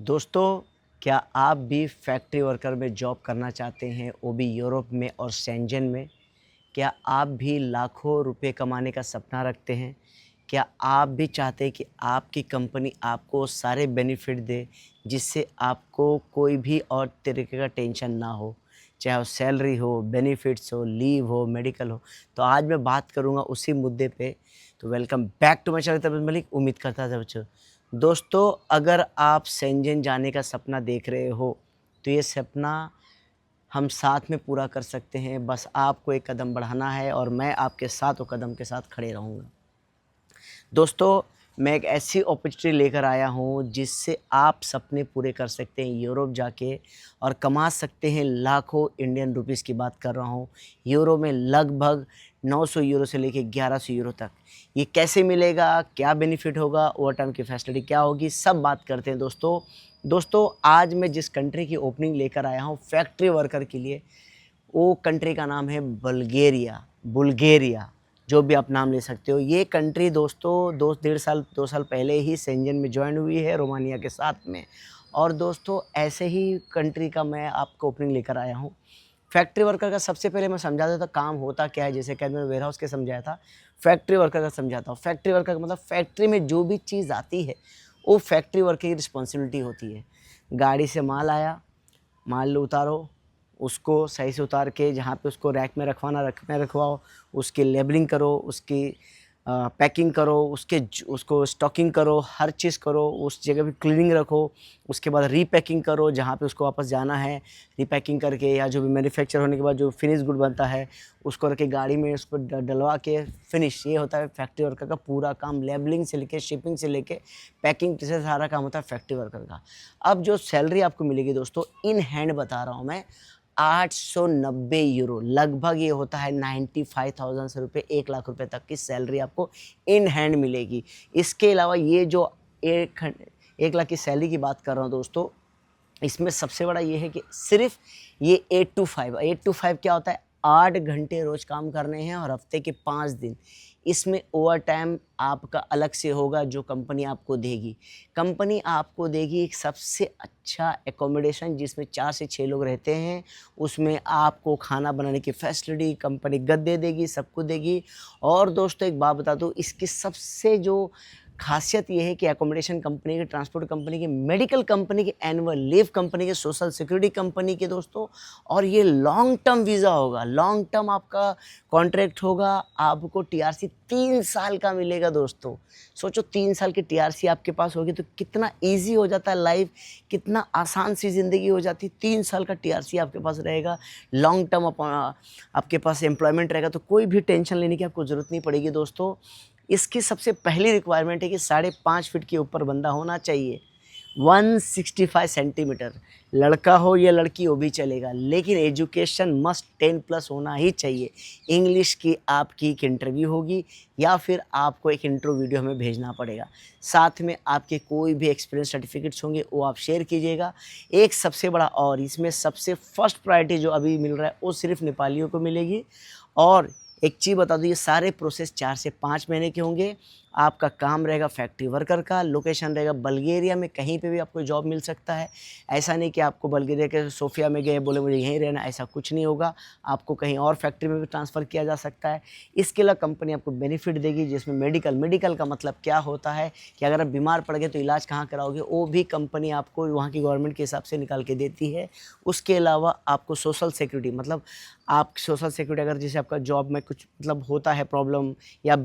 दोस्तों, क्या आप भी फैक्ट्री वर्कर में जॉब करना चाहते हैं, वो भी यूरोप में और शेंजन में? क्या आप भी लाखों रुपए कमाने का सपना रखते हैं? क्या आप भी चाहते हैं कि आपकी कंपनी आपको सारे बेनिफिट दे, जिससे आपको कोई भी और तरीके का टेंशन ना हो? चाहे वो सैलरी हो, बेनिफिट्स हो, लीव हो, मेडिकल हो। तो आज मैं बात करूँगा उसी मुद्दे पे। तो welcome back to my channel Tabrez Malik. उम्मीद करता था बच्चों दोस्तों, अगर आप शेंजन जाने का सपना देख रहे हो, तो ये सपना हम साथ में पूरा कर सकते हैं। बस आपको एक कदम बढ़ाना है और मैं आपके साथ वो कदम के साथ खड़े रहूँगा। दोस्तों, मैं एक ऐसी अपॉर्चुनिटी लेकर आया हूँ जिससे आप सपने पूरे कर सकते हैं यूरोप जाके और कमा सकते हैं लाखों इंडियन रुपीस की बात कर रहा हूँ। यूरो में लगभग 900 यूरो से लेके 1100 यूरो तक। ये कैसे मिलेगा, क्या बेनिफिट होगा, ओवरटाइम की फैसिलिटी क्या होगी, सब बात करते हैं दोस्तों। दोस्तों, आज मैं जिस कंट्री की ओपनिंग लेकर आया हूँ फैक्ट्री वर्कर के लिए, वो कंट्री का नाम है बल्गेरिया, बुल्गेरिया, जो भी आप नाम ले सकते हो। ये कंट्री दोस्तों 2 साल पहले ही शेंजन में जॉइन हुई है रोमानिया के साथ में। और दोस्तों, ऐसे ही कंट्री का मैं आपको ओपनिंग लेकर आया हूँ। फैक्ट्री वर्कर का सबसे पहले मैं समझा देता काम होता क्या है, जैसे कि मैंने वेयरहाउस के समझाया था, फैक्ट्री वर्कर का समझाता हूँ। फैक्ट्री वर्कर का मतलब फैक्ट्री में जो भी चीज़ आती है, वो फैक्ट्री वर्कर की रिस्पॉन्सिबिलिटी होती है। गाड़ी से माल आया, माल उतारो, उसको सही से उतार के जहाँ पे उसको रैक में रखवाओ, उसकी लेबलिंग करो, उसकी पैकिंग करो, उसको स्टॉकिंग करो, हर चीज़ करो, उस जगह पे क्लीनिंग रखो। उसके बाद रीपैकिंग करो, जहाँ पे उसको वापस जाना है, रीपैकिंग करके या जो भी मैन्युफैक्चर होने के बाद जो फिनिश गुड बनता है, उसको रख के गाड़ी में उसको डलवा के फिनिश। ये होता है फैक्ट्री वर्कर का पूरा काम, लेबलिंग से लेके शिपिंग से लेके पैकिंग से सारा काम होता है फैक्ट्री वर्कर का। अब जो सैलरी आपको मिलेगी दोस्तों, इन हैंड बता रहा हूँ मैं, 890 यूरो, लगभग ये होता है 95,000 से रुपये, 1 लाख रुपए तक की सैलरी आपको इन हैंड मिलेगी। इसके अलावा ये जो 1 लाख की सैलरी की बात कर रहा हूँ दोस्तों, इसमें सबसे बड़ा ये है कि सिर्फ ये 8 to 5 क्या होता है, 8 घंटे रोज काम करने हैं और हफ्ते के 5 दिन। इसमें ओवर टाइम आपका अलग से होगा, जो कंपनी आपको देगी। कंपनी आपको देगी एक सबसे अच्छा एकोमोडेशन, जिसमें 4 से 6 लोग रहते हैं। उसमें आपको खाना बनाने की फैसिलिटी कंपनी गद्दे देगी, सब कुछ देगी। और दोस्तों, एक बात बता दूँ, इसकी सबसे जो खासियत ये है कि एकोमोडेशन कंपनी की, ट्रांसपोर्ट कंपनी की, मेडिकल कंपनी की, एनुअल लीव कंपनी की, सोशल सिक्योरिटी कंपनी के दोस्तों। और ये लॉन्ग टर्म वीज़ा होगा, लॉन्ग टर्म आपका कॉन्ट्रैक्ट होगा। आपको टीआरसी 3 साल का मिलेगा दोस्तों। सोचो 3 साल की टीआरसी आपके पास होगी तो कितना ईजी हो जाता है लाइफ, कितना आसान सी ज़िंदगी हो जाती है। 3 साल का टीआरसी आपके पास रहेगा, लॉन्ग टर्म आपके पास एम्प्लॉयमेंट रहेगा, तो कोई भी टेंशन लेने की आपको ज़रूरत नहीं पड़ेगी दोस्तों। इसकी सबसे पहली रिक्वायरमेंट है कि 5.5 फीट के ऊपर बंदा होना चाहिए, 165 सेंटीमीटर। लड़का हो या लड़की, वो भी चलेगा, लेकिन एजुकेशन मस्ट 10 प्लस होना ही चाहिए। इंग्लिश की आपकी एक इंटरव्यू होगी या फिर आपको एक इंट्रो वीडियो हमें भेजना पड़ेगा। साथ में आपके कोई भी एक्सपीरियंस सर्टिफिकेट्स होंगे, वो आप शेयर कीजिएगा। एक सबसे बड़ा और इसमें सबसे फर्स्ट प्रायोरिटी जो अभी मिल रहा है, वो सिर्फ नेपालियों को मिलेगी। और एक चीज़ बता दूँ, ये सारे प्रोसेस 4 से 5 महीने के होंगे। आपका काम रहेगा फैक्ट्री वर्कर का, लोकेशन रहेगा बल्गेरिया में, कहीं पे भी आपको जॉब मिल सकता है। ऐसा नहीं कि आपको बल्गेरिया के सोफिया में गए, बोले मुझे यहीं रहना, ऐसा कुछ नहीं होगा। आपको कहीं और फैक्ट्री में भी ट्रांसफ़र किया जा सकता है। इसके अलावा कंपनी आपको बेनिफिट देगी, जिसमें मेडिकल का मतलब क्या होता है कि अगर आप बीमार पड़ गए तो इलाज कहाँ कराओगे, वो भी कंपनी आपको वहाँ की गवर्नमेंट के हिसाब से निकाल के देती है। उसके अलावा आपको सोशल सिक्योरिटी, मतलब आप सोशल सिक्योरिटी, अगर जैसे आपका जॉब में कुछ मतलब होता है प्रॉब्लम या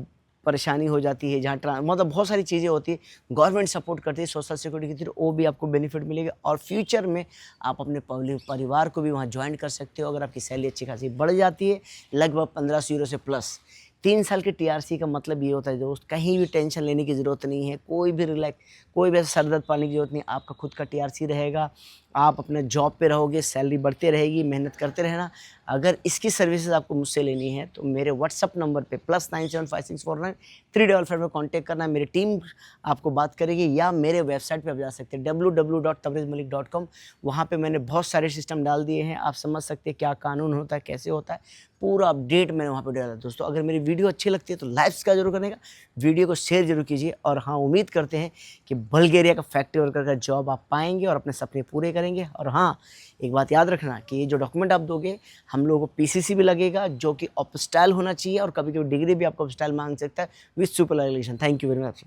परेशानी हो जाती है, जहाँ मतलब बहुत सारी चीज़ें होती है, गवर्नमेंट सपोर्ट करती है सोशल सिक्योरिटी की तरफ, वो भी आपको बेनिफिट मिलेगा। और फ्यूचर में आप अपने परिवार को भी वहाँ ज्वाइन कर सकते हो, अगर आपकी सैलरी अच्छी खासी बढ़ जाती है, लगभग 1500 यूरो से प्लस। 3 साल की टीआरसी का मतलब ये होता है दोस्त, कहीं भी टेंशन लेने की ज़रूरत नहीं है, कोई भी ऐसा सर दर्द पाने की ज़रूरत नहीं। आपका खुद का टीआरसी रहेगा, आप अपने जॉब पे रहोगे, सैलरी बढ़ते रहेगी, मेहनत करते रहना। अगर इसकी सर्विसेज आपको मुझसे लेनी है तो मेरे व्हाट्सअप नंबर पे +975649 में कॉन्टैक्ट करना, मेरी टीम आपको बात करेगी, या मेरे वेबसाइट पे आप जा सकते हैं www.tabrizmalik.com। वहाँ पे मैंने बहुत सारे सिस्टम डाल दिए हैं, आप समझ सकते हैं क्या कानून होता है, कैसे होता है, पूरा अपडेट मैंने वहाँ पे डाला। दोस्तों अगर मेरी वीडियो अच्छी लगती है तो लाइक का जरूर करने का, वीडियो को शेयर जरूर कीजिए। और हाँ, उम्मीद करते हैं कि बल्गेरिया का फैक्ट्री वर्कर का जॉब आप पाएंगे और अपने सपने पूरे करेंगे। और हाँ, एक बात याद रखना कि ये जो डॉक्यूमेंट आप दोगे, हम लोगों को पीसीसी भी लगेगा जो कि ऑफ स्टाइल होना चाहिए, और कभी कभी डिग्री भी आपको ऑफ स्टाइल मांग सकता है विथ सुपरलाइजेशन। Thank you very much.